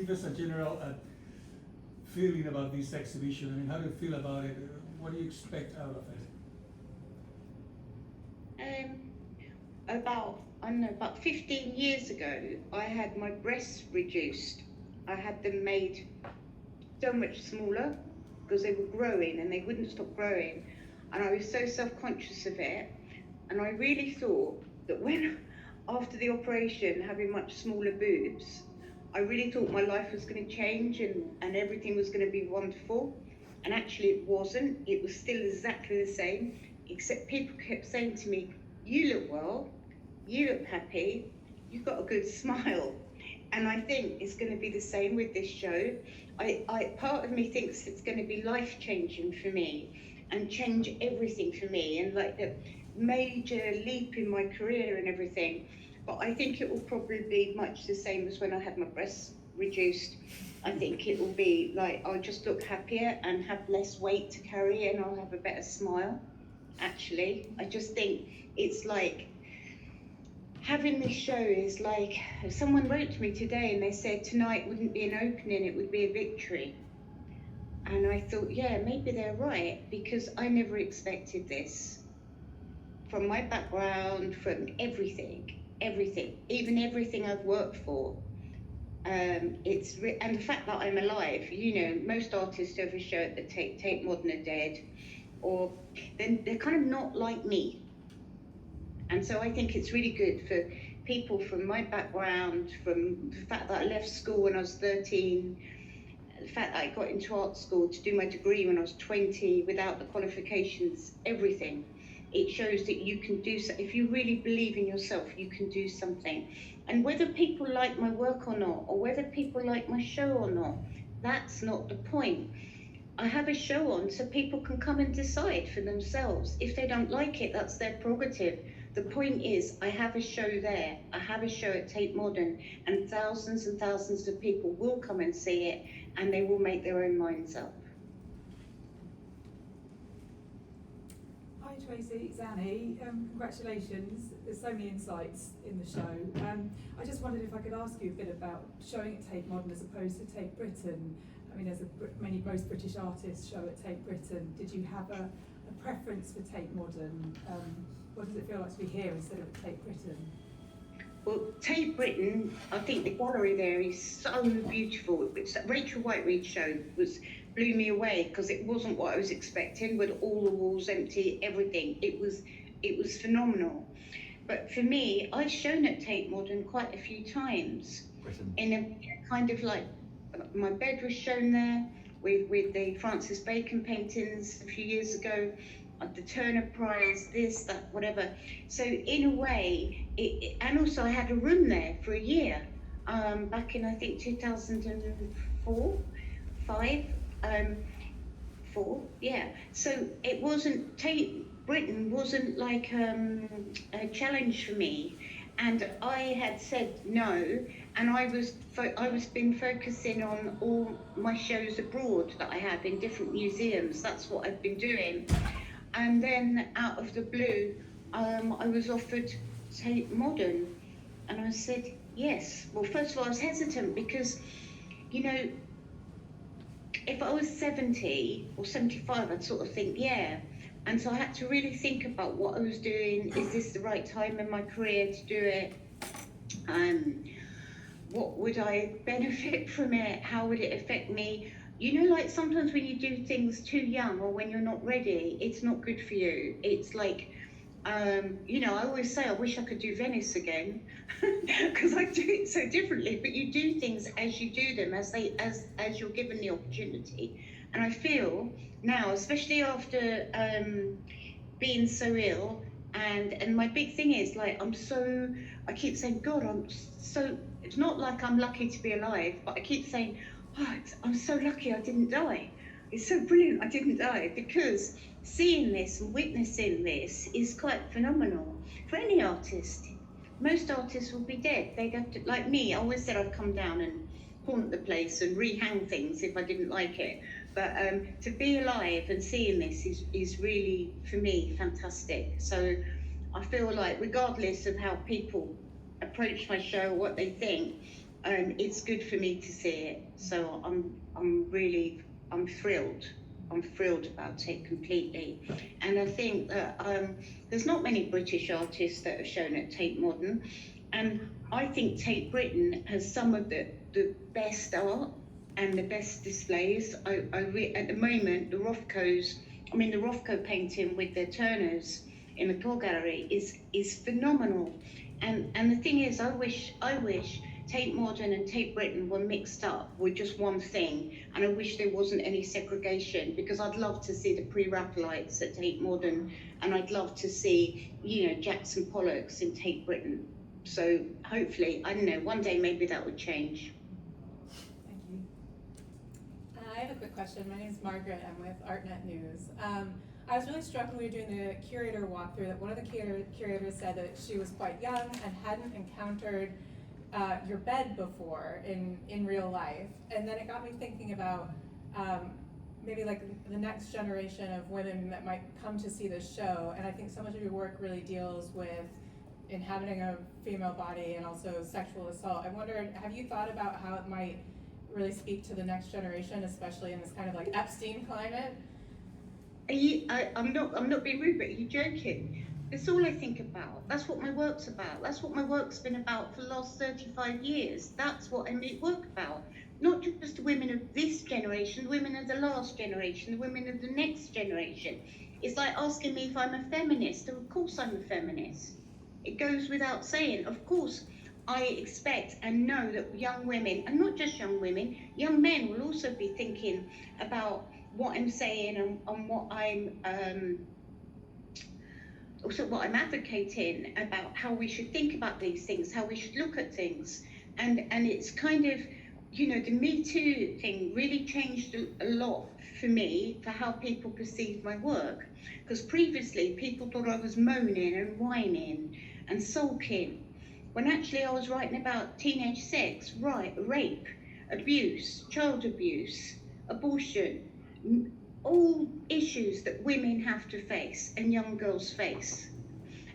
give us a general feeling about this exhibition. I mean, how do you feel about it? What do you expect out of it? About 15 years ago, I had my breasts reduced. I had them made so much smaller because they were growing and they wouldn't stop growing. And I was so self-conscious of it. And I really thought that after the operation, having much smaller boobs, I really thought my life was going to change and everything was going to be wonderful. And actually it wasn't. It was still exactly the same, except people kept saying to me, you look well, you look happy, you've got a good smile. And I think it's going to be the same with this show. Part of me thinks it's going to be life-changing for me and change everything for me and like a major leap in my career and everything. But I think it will probably be much the same as when I had my breasts reduced. I think it will be like I'll just look happier and have less weight to carry and I'll have a better smile. Actually, I just think it's like having this show is like, someone wrote to me today and they said tonight wouldn't be an opening, it would be a victory. And I thought, yeah, maybe they're right, because I never expected this. From my background, from everything, even everything I've worked for. And the fact that I'm alive, you know, most artists who have a show at the Tate Modern are dead, or then they're kind of not like me. And so I think it's really good for people from my background, from the fact that I left school when I was 13, the fact that I got into art school to do my degree when I was 20 without the qualifications, everything. It shows that you can do so. If you really believe in yourself, you can do something. And whether people like my work or not, or whether people like my show or not, that's not the point. I have a show on so people can come and decide for themselves. If they don't like it, that's their prerogative. The point is, I have a show there. I have a show at Tate Modern, and thousands of people will come and see it, and they will make their own minds up. Hi Tracey, it's Annie. Congratulations. There's so many insights in the show. I just wondered if I could ask you a bit about showing at Tate Modern as opposed to Tate Britain. I mean, there's many both British artists show at Tate Britain. Did you have a preference for Tate Modern? What does it feel like to be here instead of at Tate Britain? Well, Tate Britain, I think the gallery there is so beautiful. It's Rachel Whiteread's show blew me away because it wasn't what I was expecting, with all the walls empty, everything. It was phenomenal. But for me, I've shown at Tate Modern quite a few times. Britain. In a kind of like, my bed was shown there with the Francis Bacon paintings a few years ago. The Turner Prize, this, that, whatever. So in a way, and also I had a room there for a year, back in I think 2004, 5, 4, yeah. So it wasn't, Tate Britain wasn't like a challenge for me, and I had said no, and I was been focusing on all my shows abroad that I have in different museums. That's what I've been doing. And then out of the blue, I was offered Tate Modern, and I said yes. Well, first of all, I was hesitant because, you know, if I was 70 or 75, I'd sort of think, yeah. And so I had to really think about what I was doing. Is this the right time in my career to do it? What would I benefit from it? How would it affect me? You know, like sometimes when you do things too young or when you're not ready, it's not good for you. It's like, you know, I always say I wish I could do Venice again because I do it so differently. But you do things as you do them, as you're given the opportunity. And I feel now, especially after being so ill, and my big thing is like I keep saying, God, it's not like I'm lucky to be alive, but I keep saying, oh, I'm so lucky I didn't die. It's so brilliant I didn't die, because seeing this and witnessing this is quite phenomenal for any artist. Most artists will be dead. They'd have to, like me, I always said I'd come down and haunt the place and rehang things if I didn't like it. But to be alive and seeing this is really, for me, fantastic. So I feel like regardless of how people approach my show, what they think, it's good for me to see it. So I'm thrilled. I'm thrilled about it completely. And I think that there's not many British artists that are shown at Tate Modern. And I think Tate Britain has some of the best art and the best displays. At the moment, the Rothko painting with the Turners in the Claw Gallery is phenomenal. And the thing is, I wish Tate Modern and Tate Britain were mixed up with just one thing, and I wish there wasn't any segregation, because I'd love to see the pre-Raphaelites at Tate Modern, and I'd love to see, Jackson Pollocks in Tate Britain. So hopefully, I don't know, one day maybe that would change. Thank you. I have a quick question. My name is Margaret. I'm with ArtNet News. I was really struck when we were doing the curator walkthrough that one of the curators said that she was quite young and hadn't encountered your bed before in real life. And then it got me thinking about maybe like the next generation of women that might come to see this show. And I think so much of your work really deals with inhabiting a female body and also sexual assault. I wondered, have you thought about how it might really speak to the next generation, especially in this kind of like Epstein climate? I'm not being rude, but are you joking? It's all I think about. That's what my work's about. That's what my work's been about for the last 35 years. That's what I make work about. Not just the women of this generation, the women of the last generation, the women of the next generation. It's like asking me if I'm a feminist. Of course I'm a feminist. It goes without saying. Of course, I expect and know that young women, and not just young women, young men will also be thinking about what I'm saying and what I'm also what I'm advocating about, how we should think about these things, how we should look at things. And it's kind of, the Me Too thing really changed a lot for me, for how people perceive my work. Because previously people thought I was moaning and whining and sulking, when actually I was writing about teenage sex, rape, abuse, child abuse, abortion, all issues that women have to face and young girls face.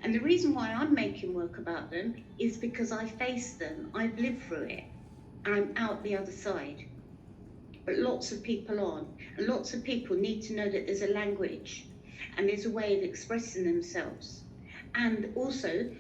And the reason why I'm making work about them is because I face them, I've lived through it, and I'm out the other side. But lots of people aren't, and lots of people need to know that there's a language and there's a way of expressing themselves. And also,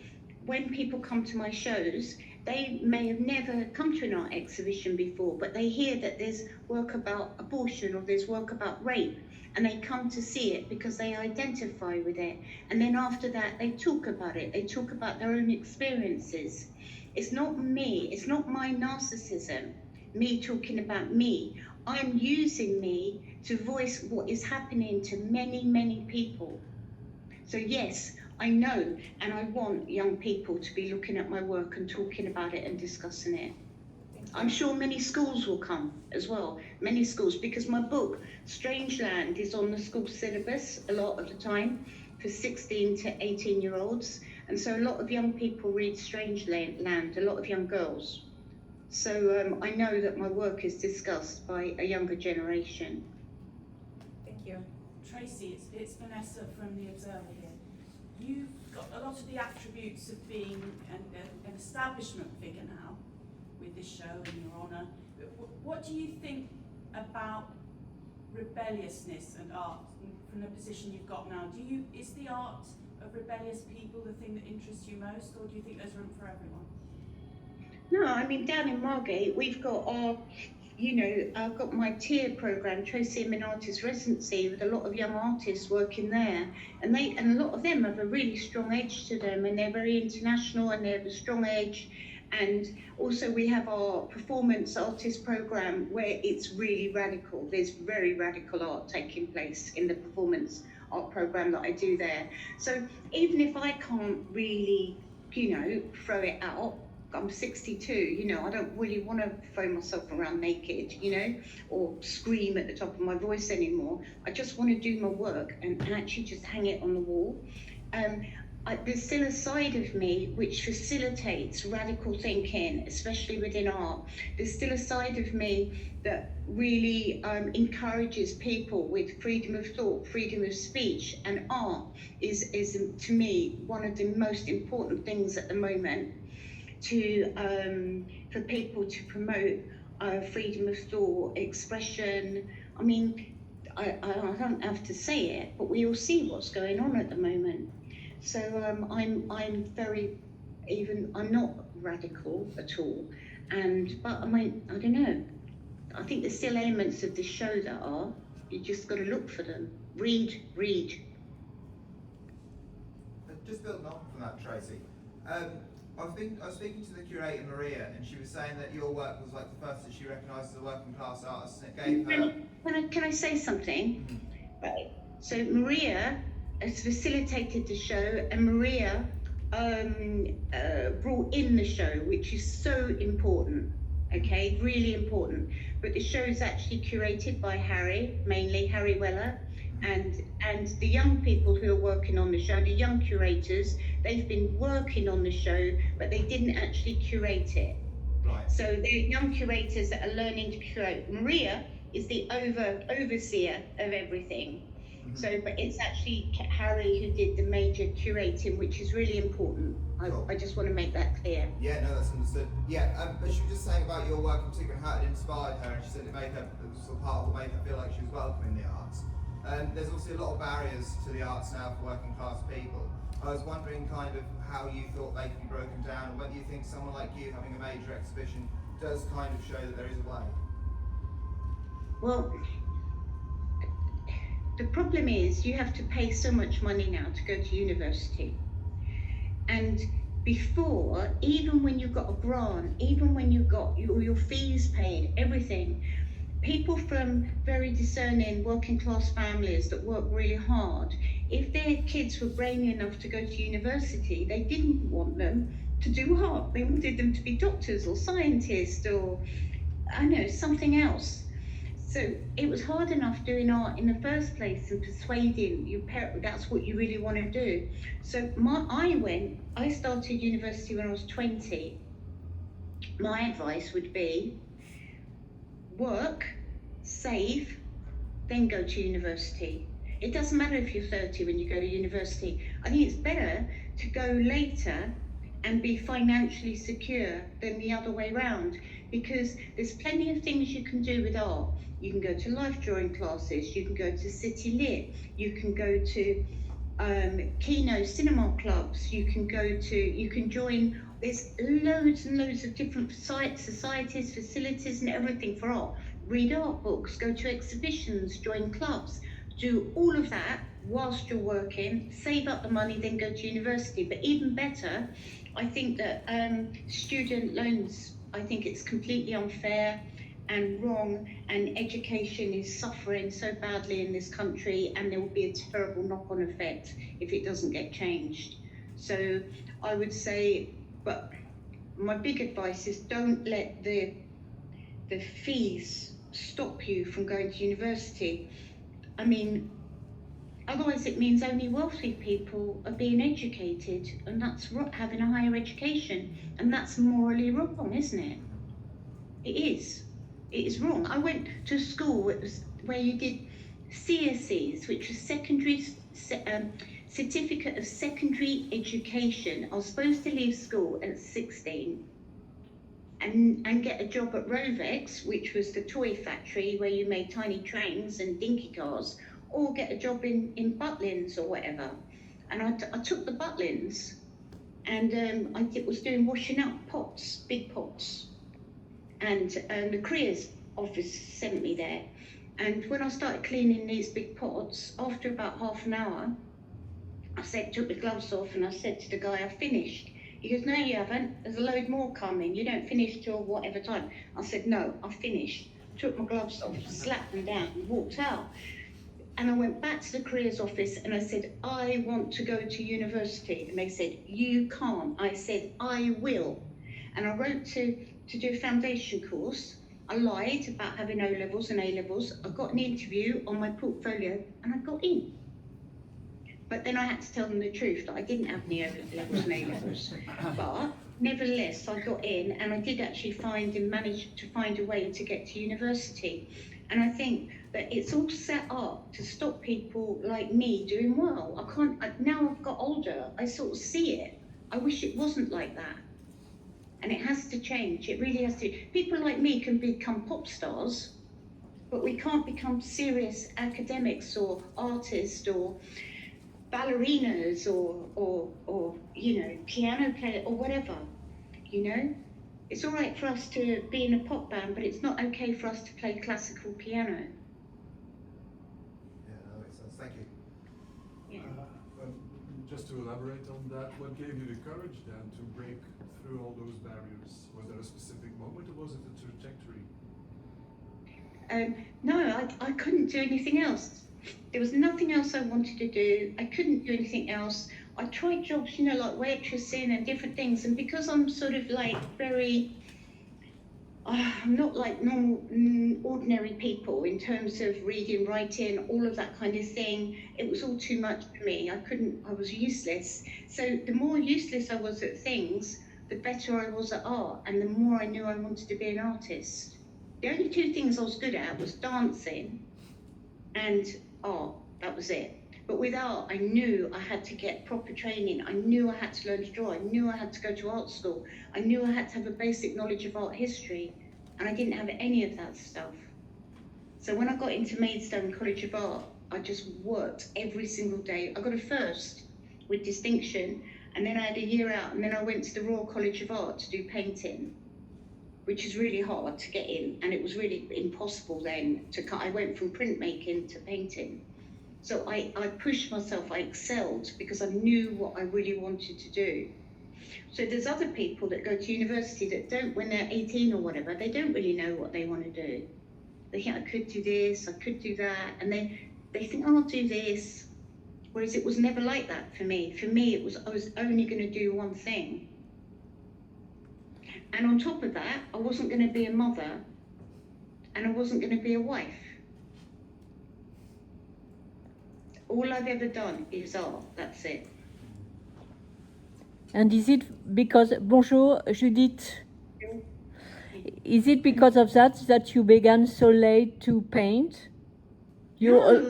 when people come to my shows, they may have never come to an art exhibition before, but they hear that there's work about abortion or there's work about rape, and they come to see it because they identify with it. And then after that, they talk about it. They talk about their own experiences. It's not me. It's not my narcissism, me talking about me. I'm using me to voice what is happening to many, many people. So yes, I know, and I want young people to be looking at my work and talking about it and discussing it. I'm sure many schools will come as well, many schools, because my book, Strangeland, is on the school syllabus a lot of the time for 16 to 18-year-olds. And so a lot of young people read Strangeland, a lot of young girls. So I know that my work is discussed by a younger generation. Thank you. Tracey, it's Vanessa from The Observer here. You've got a lot of the attributes of being an establishment figure now with this show in your honour. What do you think about rebelliousness and art from the position you've got now? Is the art of rebellious people the thing that interests you most, or do you think there's room for everyone? No, I mean, down in Margate, we've got our, I've got my tier programme, Tracey Emin Artist Residency, with a lot of young artists working there. And a lot of them have a really strong edge to them, and they're very international and they have a strong edge. And also we have our performance artist programme where it's really radical. There's very radical art taking place in the performance art programme that I do there. So even if I can't really, throw it out, I'm 62, I don't really want to throw myself around naked, or scream at the top of my voice anymore. I just want to do my work and actually just hang it on the wall. There's still a side of me which facilitates radical thinking, especially within art. There's still a side of me that really encourages people with freedom of thought, freedom of speech, and art is to me one of the most important things at the moment to for people to promote freedom of thought, expression. I mean, I don't have to say it, but we all see what's going on at the moment. So I'm very, I'm not radical at all, but I mean, I don't know. I think there's still elements of the show that are. You just got to look for them. Read. Just building on from that, Tracey. I was speaking to the curator Maria, and she was saying that your work was like the first that she recognised as a working class artist, and it gave her. Can I say something? Right. So Maria has facilitated the show, and Maria brought in the show, which is so important. Okay, really important. But the show is actually curated by mainly Harry Weller, and the young people who are working on the show, the young curators, they've been working on the show, but they didn't actually curate it. Right. So they're young curators that are learning to curate. Maria is the overseer of everything. So, but it's actually Harry who did the major curating, which is really important. Cool. I just want to make that clear. Yeah, no, that's understood. Yeah, but she was just saying about your work in particular and how it inspired her, and she said it was sort of part of what made her feel like she was welcome in the arts. There's obviously a lot of barriers to the arts now for working class people. I was wondering kind of how you thought they could be broken down, and whether you think someone like you having a major exhibition does kind of show that there is a way. Well, the problem is you have to pay so much money now to go to university. And before, even when you got a grant, even when you got your fees paid, everything, people from very discerning working class families that work really hard, if their kids were brainy enough to go to university, they didn't want them to do art. They wanted them to be doctors or scientists or, I don't know, something else. So it was hard enough doing art in the first place and persuading your parents that's what you really want to do. So I started university when I was 20. My advice would be work, save, then go to university. It doesn't matter if you're 30 when you go to university. I think it's better to go later and be financially secure than the other way around, because there's plenty of things you can do with art. You can go to life drawing classes, you can go to City Lit, you can go to Kino cinema clubs, you can join, there's loads and loads of different societies, facilities and everything for art. Read art books, go to exhibitions, join clubs, do all of that whilst you're working, save up the money, then go to university. But even better, I think that student loans, I think it's completely unfair and wrong, and education is suffering so badly in this country, and there will be a terrible knock-on effect if it doesn't get changed. So I would say, but my big advice is don't let the fees stop you from going to university. I mean, otherwise it means only wealthy people are being educated, and that's having a higher education, and that's morally wrong, isn't it? It is. It is wrong. I went to a school where you did CSEs, which was Certificate of Secondary Education. I was supposed to leave school at 16 and get a job at Rovex, which was the toy factory where you made tiny trains and dinky cars, or get a job in Butlins or whatever. And I took the Butlins, and I was doing washing up pots, big pots. And the careers office sent me there. And when I started cleaning these big pots, after about half an hour, took the gloves off, and I said to the guy, I finished. He goes, no, you haven't. There's a load more coming. You don't finish till whatever time. I said, no, I finished. Took my gloves off, slapped them down, and walked out. And I went back to the careers office and I said, I want to go to university. And they said, you can't. I said, I will. And I wrote to do a foundation course. I lied about having O-levels and A-levels. I got an interview on my portfolio and I got in. But then I had to tell them the truth that I didn't have any O-levels and A-levels. But nevertheless, I got in, and I did actually manage to find a way to get to university. And I think that it's all set up to stop people like me doing well. Now I've got older, I sort of see it. I wish it wasn't like that. And it has to change. It really has to. People like me can become pop stars, but we can't become serious academics or artists or ballerinas or you know, piano player or whatever, you know? It's all right for us to be in a pop band, but it's not okay for us to play classical piano. Yeah, that makes sense. Thank you. Yeah. Just to elaborate on that, what gave you the courage then to break through all those barriers? Was there a specific moment or was it a trajectory? No, I couldn't do anything else. There was nothing else I wanted to do. I couldn't do anything else. I tried jobs, you know, like waitressing and different things. And because I'm sort of like very, I'm not like normal, ordinary people in terms of reading, writing, all of that kind of thing. It was all too much for me. I was useless. So the more useless I was at things, the better I was at art. And the more I knew I wanted to be an artist. The only two things I was good at was dancing and art. That was it. But with art, I knew I had to get proper training. I knew I had to learn to draw. I knew I had to go to art school. I knew I had to have a basic knowledge of art history. And I didn't have any of that stuff. So when I got into Maidstone College of Art, I just worked every single day. I got a first with distinction. And then I had a year out. And then I went to the Royal College of Art to do painting, which is really hard to get in, and it was really impossible then to cut. I went from printmaking to painting. So I pushed myself, I excelled because I knew what I really wanted to do. So there's other people that go to university that don't, when they're 18 or whatever, they don't really know what they want to do. They think, I could do this, I could do that, and they think, oh, I'll do this. Whereas it was never like that for me. For me, it was, I was only going to do one thing. And on top of that, I wasn't going to be a mother and I wasn't going to be a wife. All I've ever done is art, that's it. And is it because, bonjour, Judith, is it because of that you began so late to paint? I've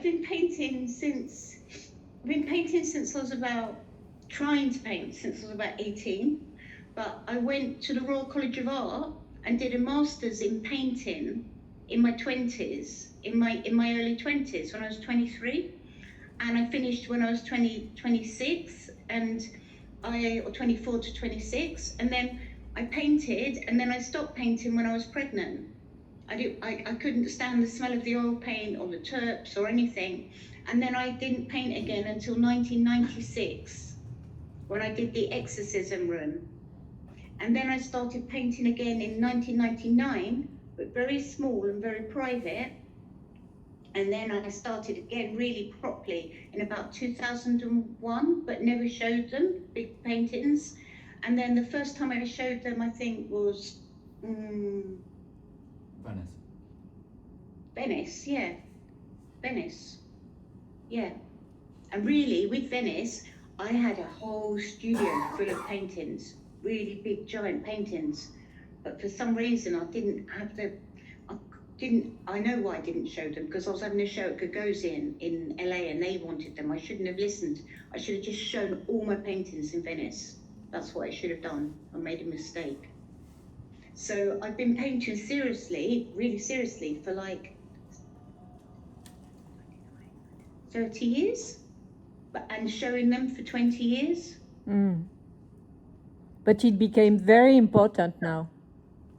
been painting since I was about, trying to paint since I was about 18. But I went to the Royal College of Art and did a master's in painting in my 20s, in my early 20s, when I was 23. And I finished when I was 26, or 24 to 26. And then I painted, and then I stopped painting when I was pregnant. I couldn't stand the smell of the oil paint or the turps or anything. And then I didn't paint again until 1996, when I did the exorcism room. And then I started painting again in 1999, but very small and very private. And then I started again really properly in about 2001, but never showed them, big paintings. And then the first time I showed them, I think, was Venice, yeah. Venice, yeah. And really, with Venice, I had a whole studio full of paintings. Really big, giant paintings, but for some reason I know why I didn't show them, because I was having a show at Gagosian in LA and they wanted them. I shouldn't have listened. I should have just shown all my paintings in Venice. That's what I should have done. I made a mistake. So I've been painting seriously, really seriously, for like 30 years, and showing them for 20 years. But it became very important now.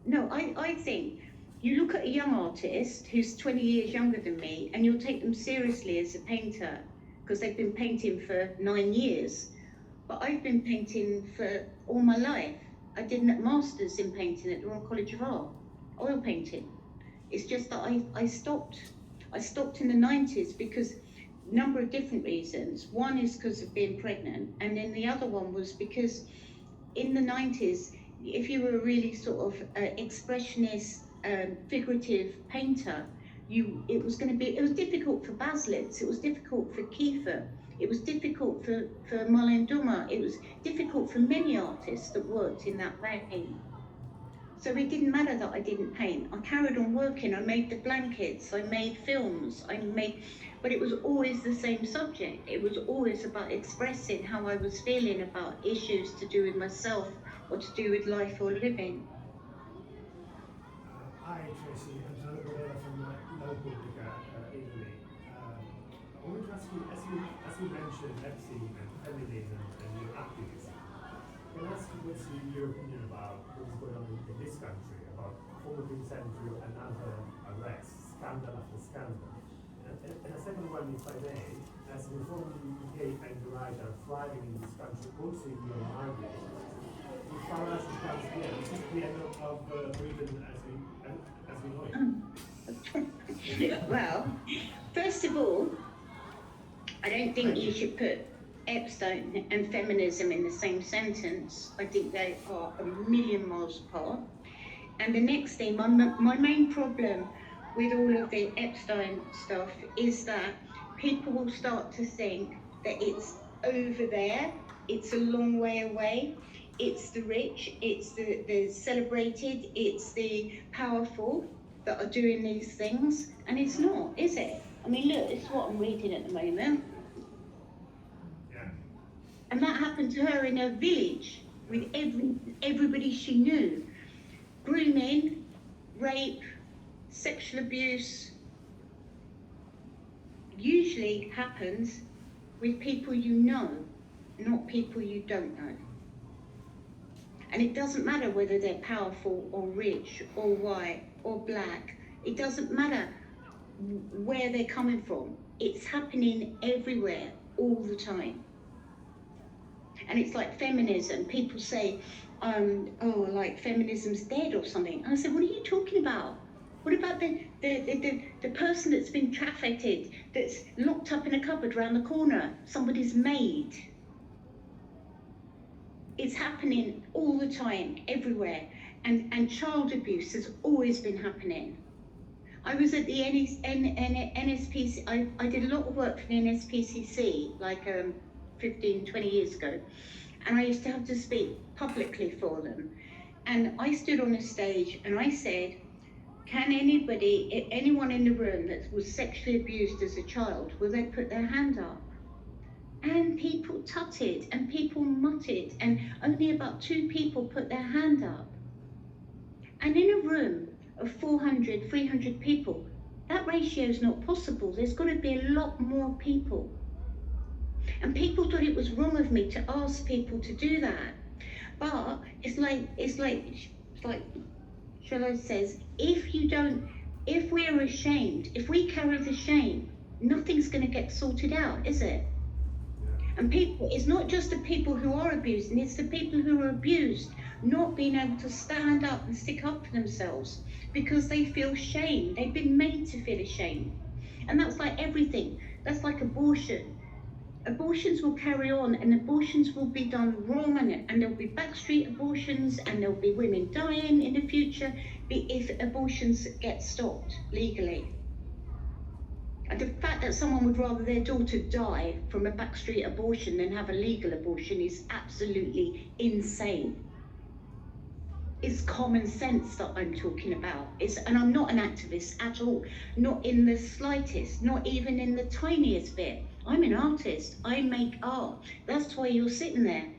No, I think you look at a young artist who's 20 years younger than me and you'll take them seriously as a painter because they've been painting for 9 years. But I've been painting for all my life. I did a master's in painting at the Royal College of Art, oil painting. It's just that I stopped. I stopped in the 90s because a number of different reasons. One is because of being pregnant, and then the other one was because in the 90s, if you were a really sort of expressionist, figurative painter, it was difficult for Baslitz, it was difficult for Kiefer, it was difficult for Marlene Dumas, it was difficult for many artists that worked in that vein. So it didn't matter that I didn't paint. I carried on working. I made the blankets. I made films. But it was always the same subject. It was always about expressing how I was feeling about issues to do with myself or to do with life or living. Hi, Tracey. I'm Judith from local Italy. I wanted to ask you, as you mentioned Epstein and feminism and your activism, can I ask you what's your opinion about what's going on in this country, about former Prince Andrew and other arrests, scandal after scandal? And a second one, if I may, as reform in the UK and the right are thriving in this country, also in your Margaret, if Farage comes here, is it the end of Britain as we know it? Well, first of all, I don't think you should put Epstein and feminism in the same sentence. I think they are a million miles apart. And the next thing, my main problem with all of the Epstein stuff is that people will start to think that it's over there, it's a long way away, it's the rich, it's the celebrated, it's the powerful that are doing these things, and it's not, is it? I mean, look, it's what I'm reading at the moment. Yeah. And that happened to her in her village with everybody she knew. Grooming, rape, sexual abuse usually happens with people you know, not people you don't know. And it doesn't matter whether they're powerful or rich or white or black. It doesn't matter where they're coming from. It's happening everywhere all the time. And it's like feminism. People say, oh, like feminism's dead or something. And I said, what are you talking about? What about the person that's been trafficked, that's locked up in a cupboard around the corner, somebody's maid? It's happening all the time, everywhere. And child abuse has always been happening. I was at the NSPC, I did a lot of work for the NSPCC, like 15, 20 years ago. And I used to have to speak publicly for them. And I stood on a stage and I said, can anyone in the room that was sexually abused as a child, will they put their hand up? And people tutted and people muttered, and only about 2 people put their hand up. And in a room of 400, 300 people, that ratio is not possible. There's got to be a lot more people. And people thought it was wrong of me to ask people to do that. But it's like Charlotte says, if we're ashamed, if we carry the shame, nothing's going to get sorted out, is it? And people, it's not just the people who are abused, and it's the people who are abused not being able to stand up and stick up for themselves because they feel shame. They've been made to feel ashamed. And that's like everything. That's like abortion. Abortions will carry on, and abortions will be done wrong, and there'll be backstreet abortions, and there'll be women dying in the future if abortions get stopped legally. And the fact that someone would rather their daughter die from a backstreet abortion than have a legal abortion is absolutely insane. It's common sense that I'm talking about. And I'm not an activist at all, not in the slightest, not even in the tiniest bit. I'm an artist. I make art. That's why you're sitting there,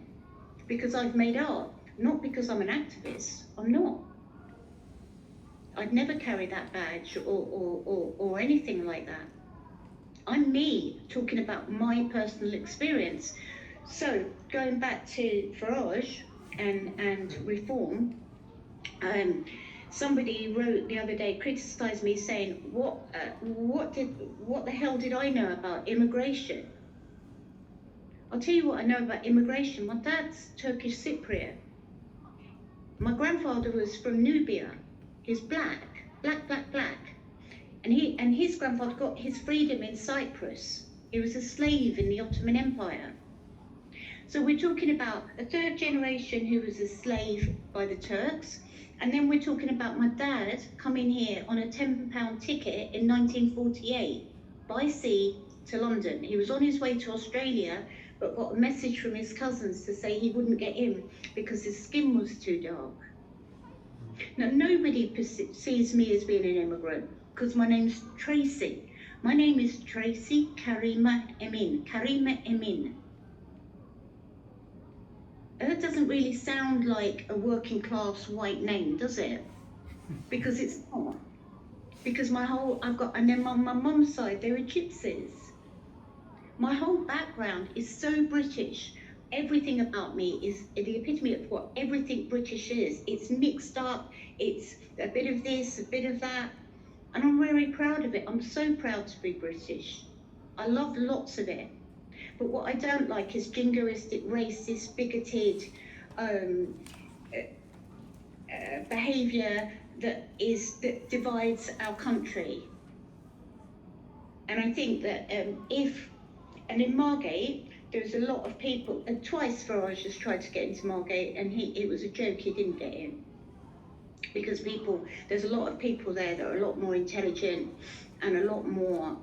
because I've made art, not because I'm an activist. I'm not. I'd never carry that badge or anything like that. I'm me, talking about my personal experience. So going back to Farage and reform, somebody wrote the other day, criticised me, saying, what the hell did I know about immigration? I'll tell you what I know about immigration. My dad's Turkish Cypriot. My grandfather was from Nubia. He's black. And his grandfather got his freedom in Cyprus. He was a slave in the Ottoman Empire. So we're talking about a third generation who was a slave by the Turks. And then we're talking about my dad coming here on a £10 ticket in 1948 by sea to London. He was on his way to Australia, but got a message from his cousins to say he wouldn't get in because his skin was too dark. Now, nobody sees me as being an immigrant because my name's Tracey. My name is Tracey Emin. Emin. That doesn't really sound like a working class white name, does it? Because it's not. Because and then on my mum's side, there are gypsies. My whole background is so British. Everything about me is the epitome of what everything British is. It's mixed up, it's a bit of this, a bit of that. And I'm very proud of it. I'm so proud to be British. I love lots of it. But what I don't like is jingoistic, racist, bigoted behaviour that divides our country. And I think that and in Margate, there's a lot of people, and twice Farage has tried to get into Margate, and it was a joke, he didn't get in. Because there's a lot of people there that are a lot more intelligent and a lot more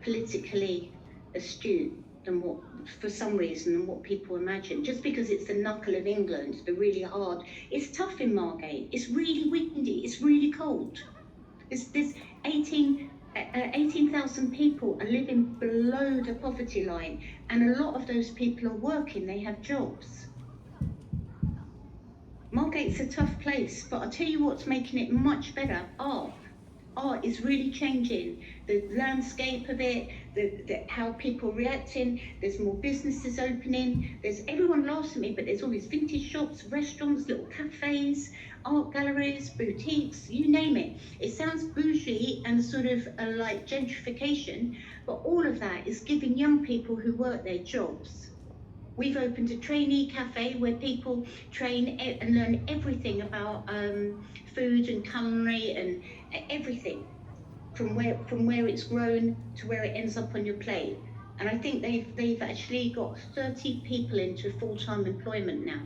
politically astute than what, for some reason, than what people imagine. Just because it's the knuckle of England, the really hard. It's tough in Margate. It's really windy. It's really cold. There's 18,000 people are living below the poverty line, and a lot of those people are working. They have jobs. Margate's a tough place, but I'll tell you what's making it much better. Art is really changing the landscape of it, how people are reacting. There's more businesses opening. Everyone laughs at me, but there's all these vintage shops, restaurants, little cafes, art galleries, boutiques, you name it. It sounds bougie and sort of like gentrification, but all of that is giving young people who work there jobs. We've opened a trainee cafe where people train and learn everything about food and culinary and everything, from where it's grown to where it ends up on your plate. And I think they've actually got 30 people into full-time employment now.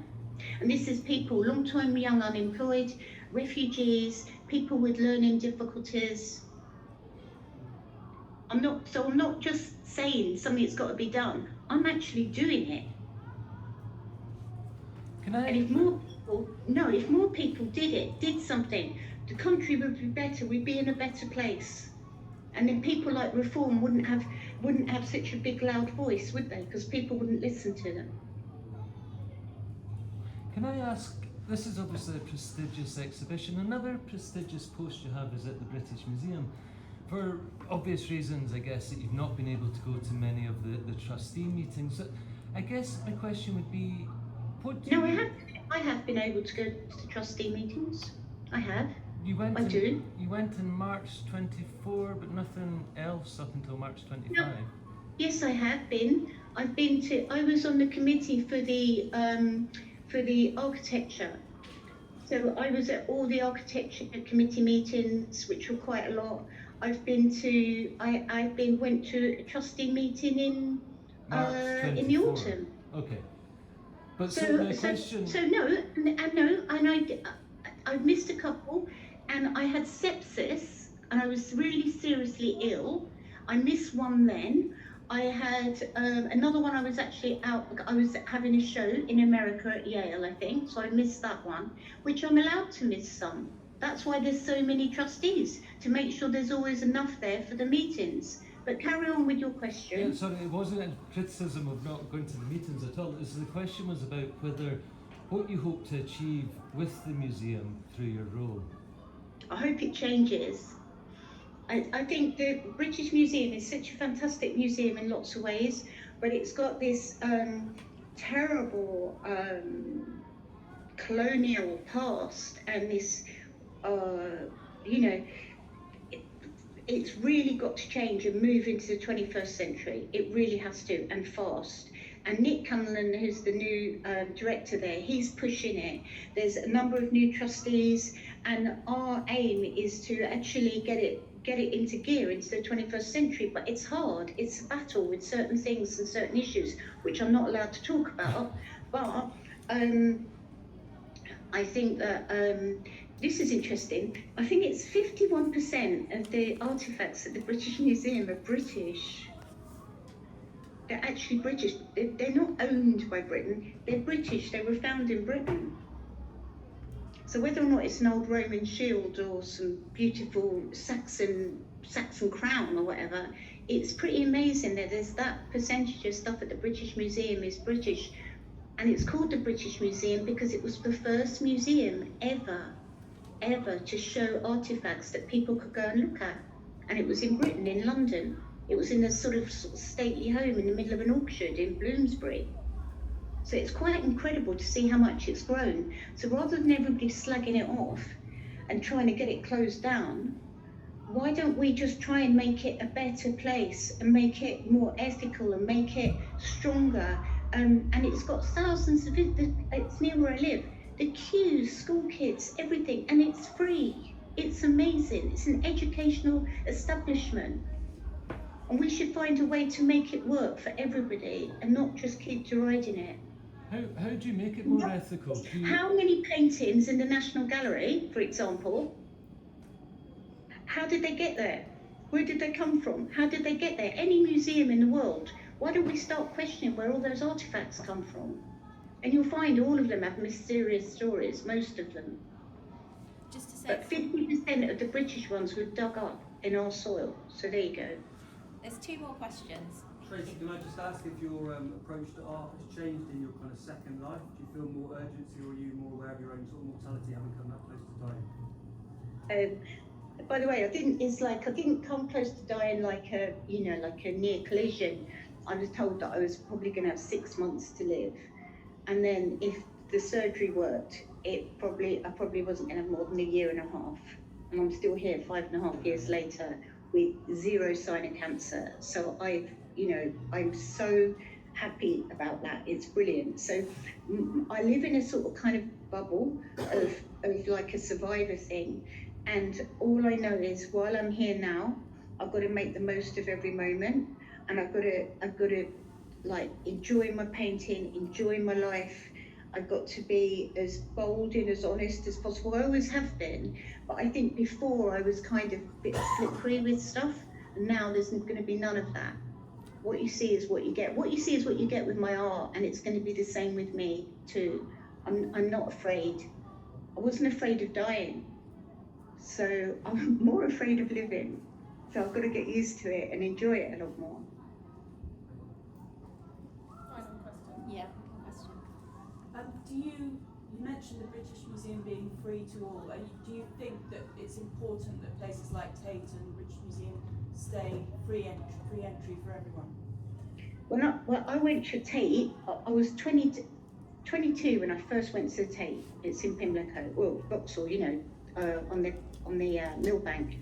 And this is people, long-time young unemployed, refugees, people with learning difficulties. I'm not just saying something's got to be done. I'm actually doing it. And if more people did something, the country would be better. We'd be in a better place. And then people like Reform wouldn't have such a big loud voice, would they? Because people wouldn't listen to them. Can I ask, this is obviously a prestigious exhibition. Another prestigious post you have is at the British Museum. For obvious reasons, I guess, that you've not been able to go to many of the trustee meetings. So I guess my question would be, I have been able to go to trustee meetings. I have. You went in March 24, but nothing else up until March 25. No. Yes, I have been. I was on the committee for the architecture. So I was at all the architecture committee meetings, which were quite a lot. Went to a trustee meeting in the autumn. Okay. But the question. I missed a couple, and I had sepsis, and I was really seriously ill. I missed one then. I had another one. I was actually out. I was having a show in America at Yale, I think, so I missed that one, which I'm allowed to miss some. That's why there's so many trustees, to make sure there's always enough there for the meetings. But carry on with your question. Yeah, sorry, it wasn't a criticism of not going to the meetings at all. The question was about what you hope to achieve with the museum through your role. I hope it changes. I think the British Museum is such a fantastic museum in lots of ways, but it's got this terrible colonial past, and this, it's really got to change and move into the 21st century. It really has to, and fast. And Nick Cunliffe, who's the new director there, he's pushing it. There's a number of new trustees, and our aim is to actually get it into gear into the 21st century. But it's hard. It's a battle with certain things and certain issues, which I'm not allowed to talk about. But I think that this is interesting. I think it's 51% of the artifacts at the British Museum are British. They're actually British. They're not owned by Britain. They're British. They were found in Britain. So whether or not it's an old Roman shield or some beautiful Saxon crown or whatever, it's pretty amazing that there's that percentage of stuff at the British Museum is British. And it's called the British Museum because it was the first museum ever to show artifacts that people could go and look at. And it was in Britain, in London. It was in a sort of stately home in the middle of an orchard in Bloomsbury. So it's quite incredible to see how much it's grown. So rather than everybody slagging it off and trying to get it closed down, why don't we just try and make it a better place and make it more ethical and make it stronger? And it's got thousands of it's near where I live. The queues, school kids, everything, and it's free. It's amazing. It's an educational establishment. And we should find a way to make it work for everybody and not just keep deriding it. How do you make it more ethical? How many paintings in the National Gallery, for example, how did they get there? Where did they come from? How did they get there? Any museum in the world, why don't we start questioning where all those artifacts come from? And you'll find all of them have mysterious stories, most of them. Just to say, But 50% of the British ones were dug up in our soil. So there you go. there's 2 more questions. Tracey, can I just ask if your approach to art has changed in your kind of second life? Do you feel more urgency, or are you more aware of your own sort of mortality, having come that close to dying? By the way, I didn't come close to dying like a near collision. I was told that I was probably going to have 6 months to live, and then if the surgery worked, I probably wasn't going to have more than 1.5 years, and I'm still here 5.5 years later with 0 sign of cancer. So I'm so happy about that. It's brilliant. So I live in a sort of kind of bubble of like a survivor thing. And all I know is while I'm here now, I've got to make the most of every moment, and I've got to like enjoy my painting, enjoy my life. I've got to be as bold and as honest as possible. I always have been, but I think before I was kind of a bit slippery with stuff, and now there's going to be none of that. What you see is what you get. What you see is what you get with my art, and it's going to be the same with me too. I'm not afraid. I wasn't afraid of dying. So I'm more afraid of living. So I've got to get used to it and enjoy it a lot more. Final question. Yeah, question. You mentioned the British Museum being free to all. Do you think that it's important that places like Tate and the British Museum stay free entry for everyone? Well, I went to Tate. I was 22 when I first went to Tate. It's in Pimlico, well, Vauxhall, on the Millbank,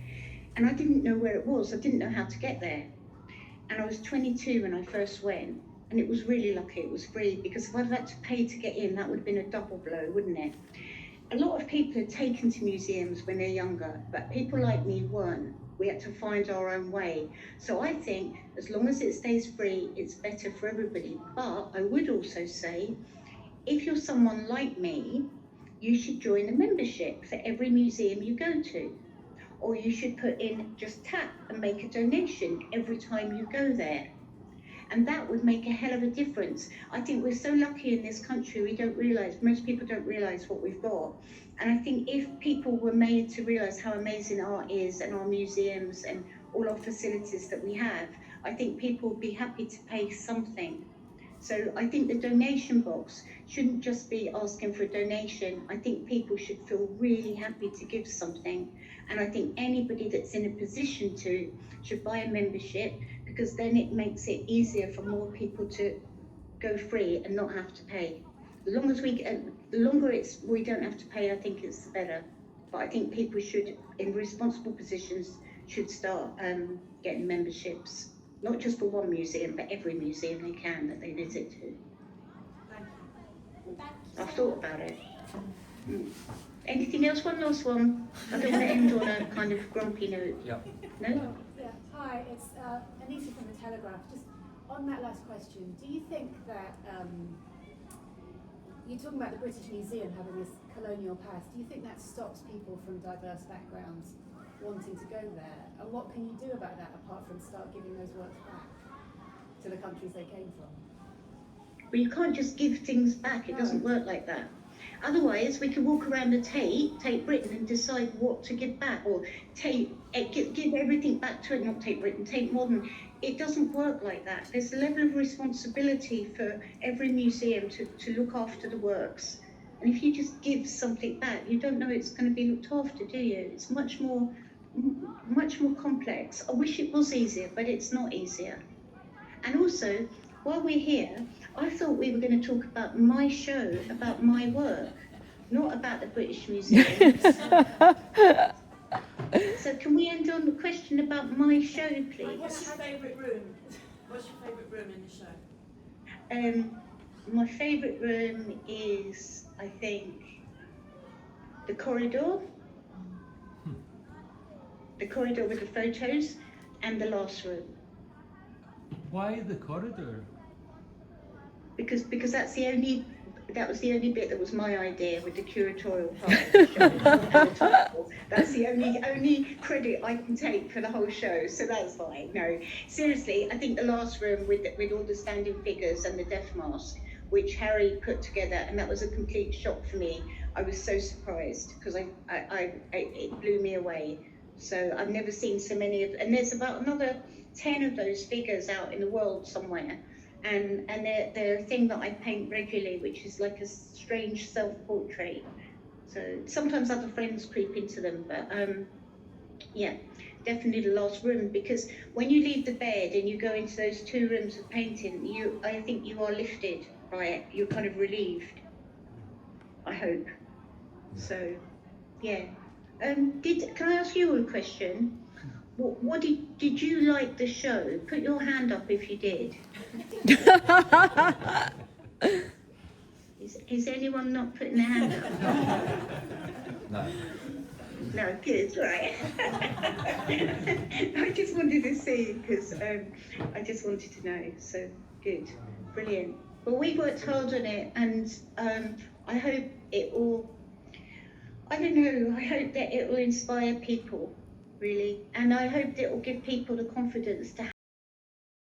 and I didn't know where it was. I didn't know how to get there, and I was 22 when I first went, and it was really lucky it was free, because if I'd had to pay to get in, that would have been a double blow, wouldn't it? A lot of people are taken to museums when they're younger, but people like me weren't. We had to find our own way. So I think as long as it stays free, it's better for everybody. But I would also say, if you're someone like me, you should join a membership for every museum you go to. Or you should put in, just tap and make a donation every time you go there. And that would make a hell of a difference. I think we're so lucky in this country, most people don't realise what we've got. And I think if people were made to realise how amazing art is, and our museums and all our facilities that we have, I think people would be happy to pay something. So I think the donation box shouldn't just be asking for a donation. I think people should feel really happy to give something. And I think anybody that's in a position to should buy a membership, because then it makes it easier for more people to go free and not have to pay. The longer we don't have to pay, I think it's better. But I think people should, in responsible positions, should start getting memberships. Not just for one museum, but every museum they can that they visit to. Thank you. I've thought about it. Anything else? One last one. I don't want to end on a kind of grumpy note. Yeah. No? Yeah. Hi, it's Anita from The Telegraph. Just on that last question, do you think that you're talking about the British Museum having this colonial past, do you think that stops people from diverse backgrounds wanting to go there? And what can you do about that apart from start giving those works back to the countries they came from? But you can't just give things back. It doesn't work like that. Otherwise, we could walk around the Tate Britain, and decide what to give back, or give everything back to it. Not Tate Britain, Tate Modern. It doesn't work like that. There's a level of responsibility for every museum to look after the works. And if you just give something back, you don't know it's going to be looked after, do you? It's much more complex. I wish it was easier, but it's not easier. And also, while we're here, I thought we were going to talk about my show, about my work, not about the British Museum. So can we end on the question about my show, please? What's your favourite room? What's your favourite room in the show? My favourite room is, I think, the corridor. The corridor with the photos, and the last room. Why the corridor? Because that was the only bit that was my idea, with the curatorial part of the show. And the title. That's the only credit I can take for the whole show, so that's fine. No, seriously, I think the last room with all the standing figures and the death mask, which Harry put together, and that was a complete shock for me. I was so surprised, because it blew me away. So I've never seen so many and there's about another 10 of those figures out in the world somewhere. And they're a thing that I paint regularly, which is like a strange self-portrait. So sometimes other friends creep into them, but yeah, definitely the last room, because when you leave the bed and you go into those 2 rooms of painting, I think you are lifted by it. You're kind of relieved, I hope. So, yeah. Can I ask you a question? What did you like the show? Put your hand up if you did. Is anyone not putting their hand up? No. No, good, right. I just wanted to see, because I just wanted to know. So good, brilliant. Well, we worked hard on it, and I hope it will. I don't know, I hope that it will inspire people, really. And I hope that it will give people the confidence to